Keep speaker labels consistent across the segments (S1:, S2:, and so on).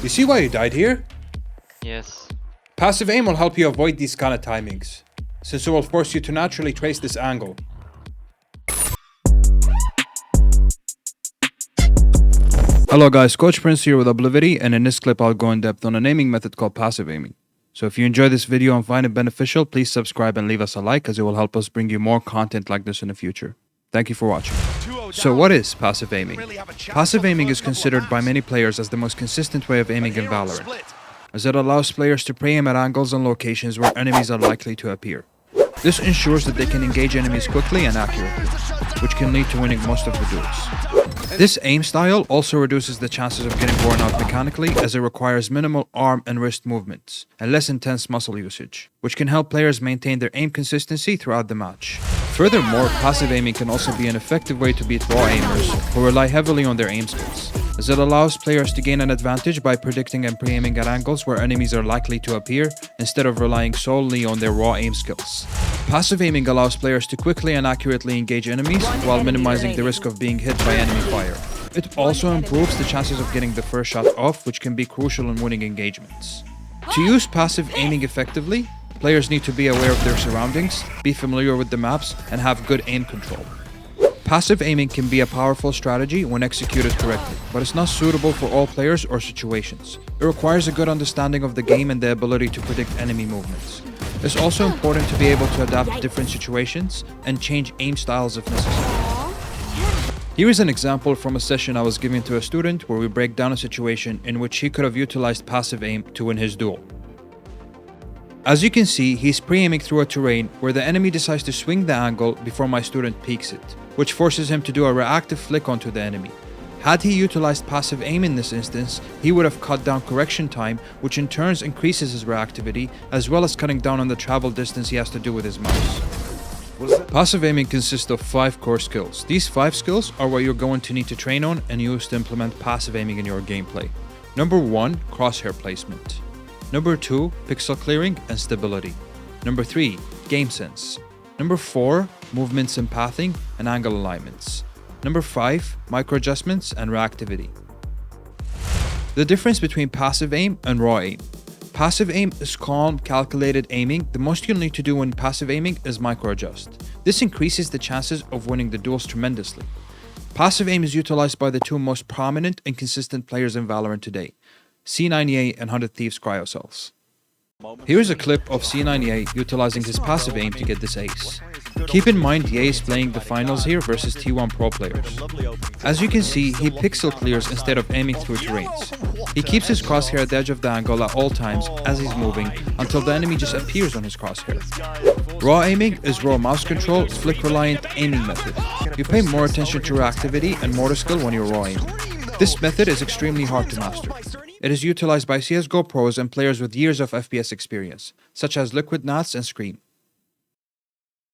S1: You see why you died here?
S2: Yes.
S1: Passive aim will help you avoid these kind of timings, since it will force you to naturally trace this angle. Hello guys, Coach Prince here with Oblivity, and in this clip I'll go in depth on an aiming method called passive aiming. So if you enjoy this video and find it beneficial, please subscribe and leave us a like, as it will help us bring you more content like this in the future. Thank you for watching. So what is passive aiming? Passive aiming is considered by many players as the most consistent way of aiming in Valorant, as it allows players to pre-aim at angles and locations where enemies are likely to appear. This ensures that they can engage enemies quickly and accurately, which can lead to winning most of the duels. This aim style also reduces the chances of getting worn out mechanically, as it requires minimal arm and wrist movements and less intense muscle usage, which can help players maintain their aim consistency throughout the match. Furthermore, passive aiming can also be an effective way to beat raw aimers who rely heavily on their aim skills, as it allows players to gain an advantage by predicting and pre-aiming at angles where enemies are likely to appear, instead of relying solely on their raw aim skills. Passive aiming allows players to quickly and accurately engage enemies while minimizing the risk of being hit by enemy fire. It also improves the chances of getting the first shot off, which can be crucial in winning engagements. To use passive aiming effectively, players need to be aware of their surroundings, be familiar with the maps, and have good aim control. Passive aiming can be a powerful strategy when executed correctly, but it's not suitable for all players or situations. It requires a good understanding of the game and the ability to predict enemy movements. It's also important to be able to adapt to different situations and change aim styles if necessary. Here is an example from a session I was giving to a student where we break down a situation in which he could have utilized passive aim to win his duel. As you can see, he's pre-aiming through a terrain where the enemy decides to swing the angle before my student peeks it, which forces him to do a reactive flick onto the enemy. Had he utilized passive aim in this instance, he would have cut down correction time, which in turn increases his reactivity, as well as cutting down on the travel distance he has to do with his mouse. Passive aiming consists of 5 core skills. These 5 skills are what you're going to need to train on and use to implement passive aiming in your gameplay. Number 1, crosshair placement. Number 2, pixel clearing and stability. Number 3, game sense. Number 4, movements and pathing and angle alignments. Number 5, micro adjustments and reactivity. The difference between passive aim and raw aim. Passive aim is calm, calculated aiming. The most you'll need to do when passive aiming is micro adjust. This increases the chances of winning the duels tremendously. Passive aim is utilized by the 2 most prominent and consistent players in Valorant today, C98 and 100 Thieves Cryocells. Here is a clip of C98 utilizing his passive aim to get this ace. Keep in mind, Ye is playing the finals here versus T1 Pro players. As you can see, he pixel clears instead of aiming through terrains. He keeps his crosshair at the edge of the angle at all times as he's moving, until the enemy just appears on his crosshair. Raw aiming is raw mouse control, flick reliant aiming method. You pay more attention to reactivity and motor skill when you're raw aiming. This method is extremely hard to master. It is utilized by CSGO pros and players with years of FPS experience, such as Liquid Nats and Scream.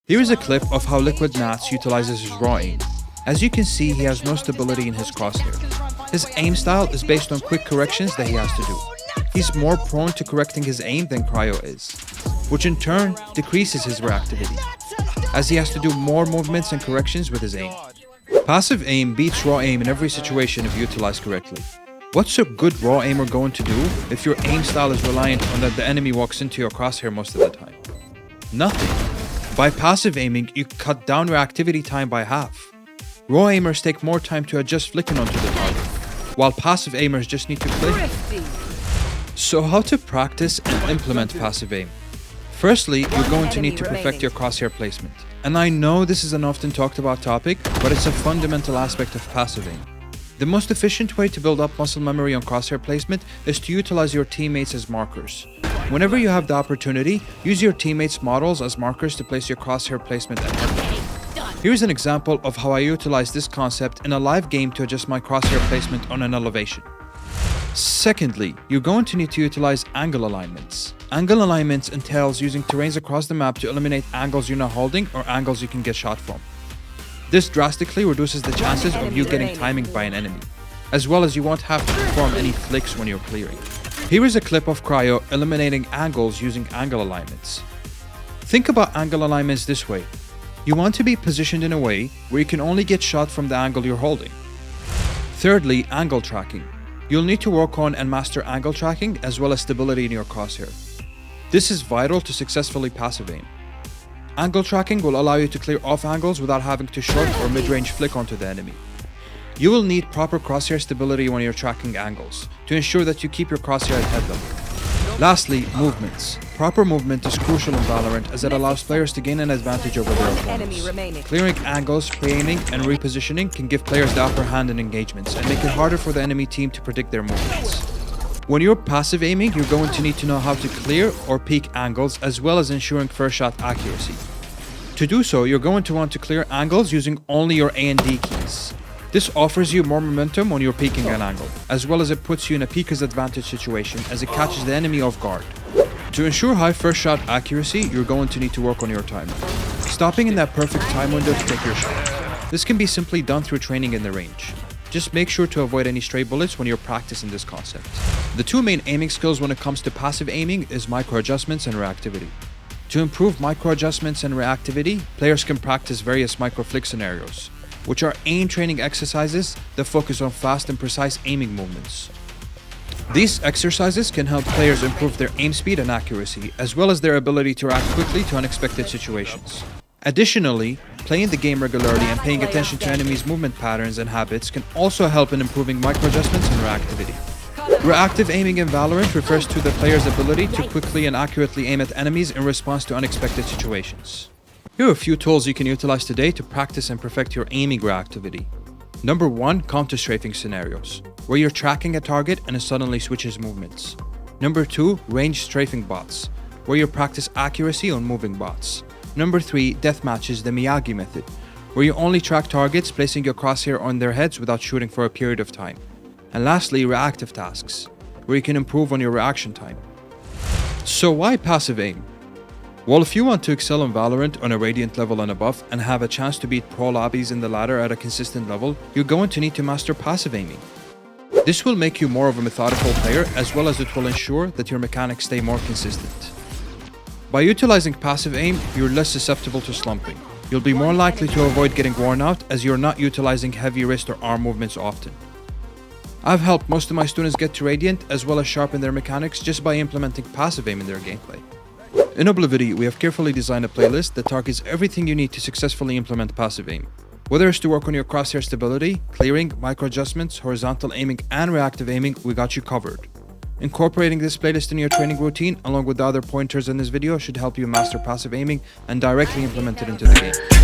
S1: Here is a clip of how Liquid Nats utilizes his raw aim. As you can see, he has no stability in his crosshair. His aim style is based on quick corrections that he has to do. He's more prone to correcting his aim than Cryo is, which in turn decreases his reactivity, as he has to do more movements and corrections with his aim. Passive aim beats raw aim in every situation if utilized correctly. What's a good raw aimer going to do if your aim style is reliant on that the enemy walks into your crosshair most of the time? Nothing. By passive aiming, you cut down reactivity time by half. Raw aimers take more time to adjust flicking onto the target, while passive aimers just need to click. So how to practice and implement passive aim? Firstly, you're going to need to perfect your crosshair placement. And I know this is an often talked about topic, but it's a fundamental aspect of passive aim. The most efficient way to build up muscle memory on crosshair placement is to utilize your teammates as markers. Whenever you have the opportunity, use your teammates' models as markers to place your crosshair placement at headshot. Here's an example of how I utilize this concept in a live game to adjust my crosshair placement on an elevation. Secondly, you're going to need to utilize angle alignments. Angle alignments entails using terrains across the map to eliminate angles you're not holding or angles you can get shot from. This drastically reduces the chances of you getting timing by an enemy, as well as you won't have to perform any flicks when you're clearing. Here is a clip of Cryo eliminating angles using angle alignments. Think about angle alignments this way. You want to be positioned in a way where you can only get shot from the angle you're holding. Thirdly, angle tracking. You'll need to work on and master angle tracking as well as stability in your crosshair. This is vital to successfully passive aim. Angle tracking will allow you to clear off angles without having to short or mid-range flick onto the enemy. You will need proper crosshair stability when you're tracking angles to ensure that you keep your crosshair at head level. Lastly, movements. Proper movement is crucial in Valorant as it allows players to gain an advantage over their opponents. Clearing angles, pre-aiming, and repositioning can give players the upper hand in engagements and make it harder for the enemy team to predict their movements. When you're passive aiming, you're going to need to know how to clear or peek angles as well as ensuring first shot accuracy. To do so, you're going to want to clear angles using only your A and D keys. This offers you more momentum when you're peeking an angle, as well as it puts you in a peeker's advantage situation as it catches the enemy off guard. To ensure high first shot accuracy, you're going to need to work on your timing, stopping in that perfect time window to take your shot. This can be simply done through training in the range. Just make sure to avoid any stray bullets when you're practicing this concept. The two main aiming skills when it comes to passive aiming is micro adjustments and reactivity. To improve micro adjustments and reactivity, players can practice various micro flick scenarios, which are aim training exercises that focus on fast and precise aiming movements. These exercises can help players improve their aim speed and accuracy, as well as their ability to react quickly to unexpected situations. Additionally, playing the game regularly and paying attention to enemies' movement patterns and habits can also help in improving micro adjustments and reactivity. Reactive aiming in Valorant refers to the player's ability to quickly and accurately aim at enemies in response to unexpected situations. Here are a few tools you can utilize today to practice and perfect your aiming reactivity. Number 1, counter-strafing scenarios, where you're tracking a target and it suddenly switches movements. Number 2, range strafing bots, where you practice accuracy on moving bots. Number 3, deathmatches, the Miyagi method, where you only track targets placing your crosshair on their heads without shooting for a period of time. And lastly, reactive tasks, where you can improve on your reaction time. So why passive aim? Well, if you want to excel in Valorant on a Radiant level and above and have a chance to beat pro lobbies in the ladder at a consistent level, you're going to need to master passive aiming. This will make you more of a methodical player, as well as it will ensure that your mechanics stay more consistent. By utilizing passive aim, you're less susceptible to slumping. You'll be more likely to avoid getting worn out as you're not utilizing heavy wrist or arm movements often. I've helped most of my students get to Radiant as well as sharpen their mechanics just by implementing passive aim in their gameplay. In Oblivity, we have carefully designed a playlist that targets everything you need to successfully implement passive aim. Whether it's to work on your crosshair stability, clearing, micro adjustments, horizontal aiming, and reactive aiming, we got you covered. Incorporating this playlist in your training routine along with the other pointers in this video should help you master passive aiming and directly implement it into the game.